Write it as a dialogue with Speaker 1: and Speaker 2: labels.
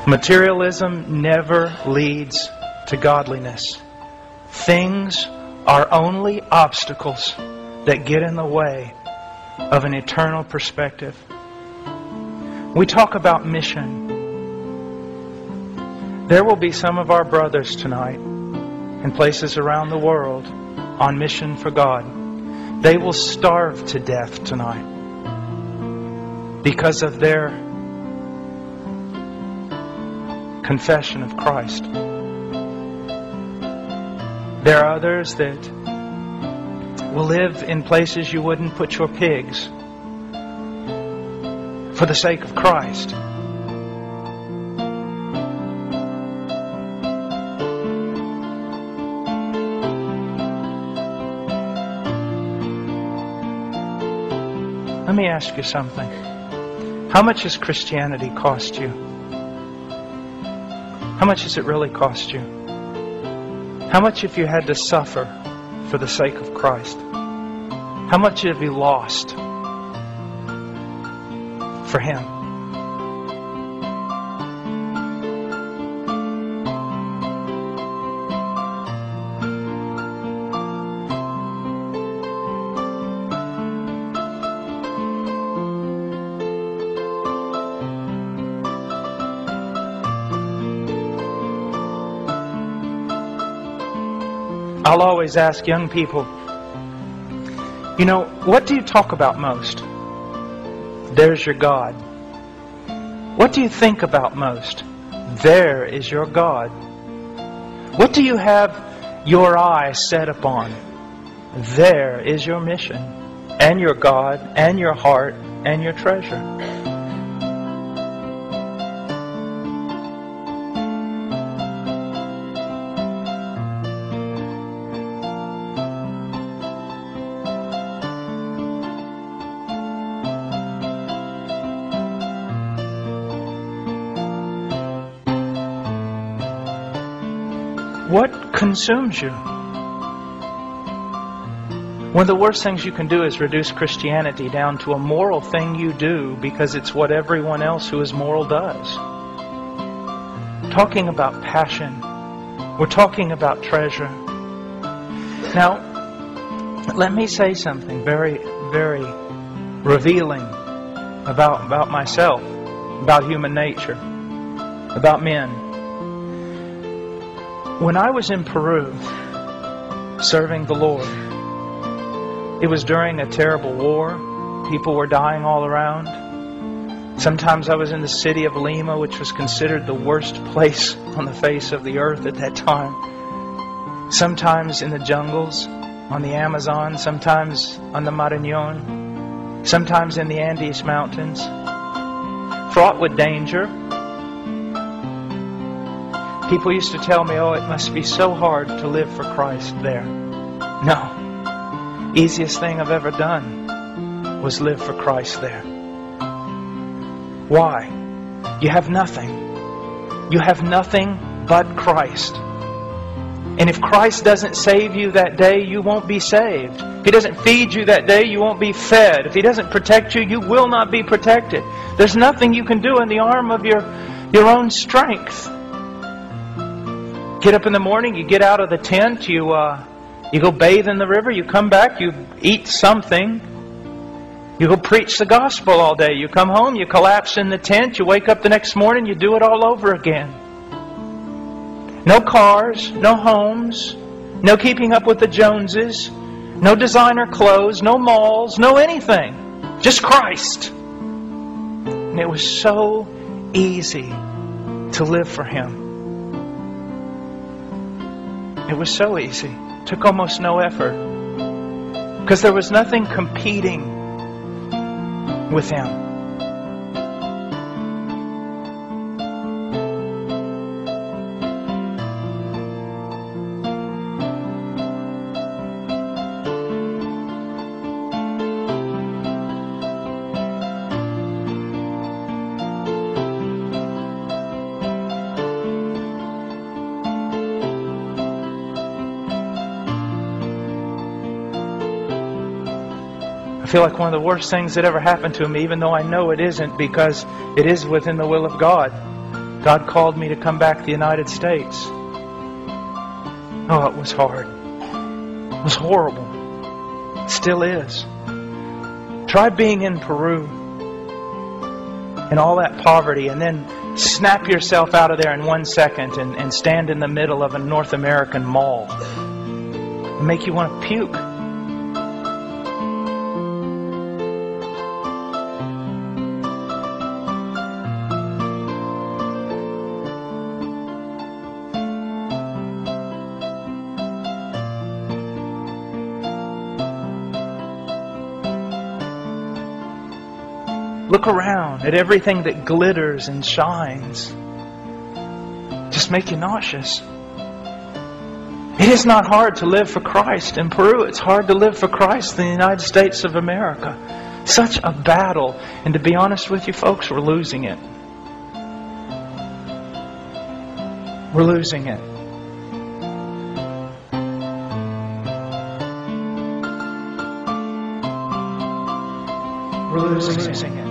Speaker 1: Materialism never leads to godliness. Things are only obstacles that get in the way of an eternal perspective. We talk about mission. There will be some of our brothers tonight in places around the world on mission for God. They will starve to death tonight because of their confession of Christ. There are others that will live in places you wouldn't put your pigs for the sake of Christ. Let me ask you something. How much has Christianity cost you? How much has it really cost you? How much have you had to suffer for the sake of Christ? How much have you lost for Him? I'll always ask young people, you know, what do you talk about most? There's your God. What do you think about most? There is your God. What do you have your eye set upon? There is your mission, and your God, and your heart, and your treasure. What consumes you? One of the worst things you can do is reduce Christianity down to a moral thing you do because it's what everyone else who is moral does. Talking about passion. We're talking about treasure. Now, let me say something very, very revealing about myself, about human nature, about men. When I was in Peru serving the Lord, it was during a terrible war. People were dying all around. Sometimes I was in the city of Lima, which was considered the worst place on the face of the earth at that time. Sometimes in the jungles, on the Amazon, sometimes on the Marañón, sometimes in the Andes Mountains, fraught with danger. People used to tell me, oh, it must be so hard to live for Christ there. No. Easiest thing I've ever done was live for Christ there. Why? You have nothing. You have nothing but Christ. And if Christ doesn't save you that day, you won't be saved. If He doesn't feed you that day, you won't be fed. If He doesn't protect you, you will not be protected. There's nothing you can do in the arm of your own strength. Get up in the morning, you get out of the tent, you go bathe in the river, you come back, you eat something. You go preach the gospel all day. You come home, you collapse in the tent, you wake up the next morning, you do it all over again. No cars, no homes, no keeping up with the Joneses, no designer clothes, no malls, no anything. Just Christ. And it was so easy to live for Him. It was so easy. It took almost no effort. Because there was nothing competing with Him. I feel like one of the worst things that ever happened to me, even though I know it isn't, because it is within the will of God, God called me to come back to the United States. Oh, it was hard. It was horrible. It still is. Try being in Peru in all that poverty and then snap yourself out of there in 1 second and stand in the middle of a North American mall. It'll make you want to puke. Look around at everything that glitters and shines. Just make you nauseous. It is not hard to live for Christ in Peru. It's hard to live for Christ in the United States of America. Such a battle. And to be honest with you folks, we're losing it. We're losing it. We're losing it.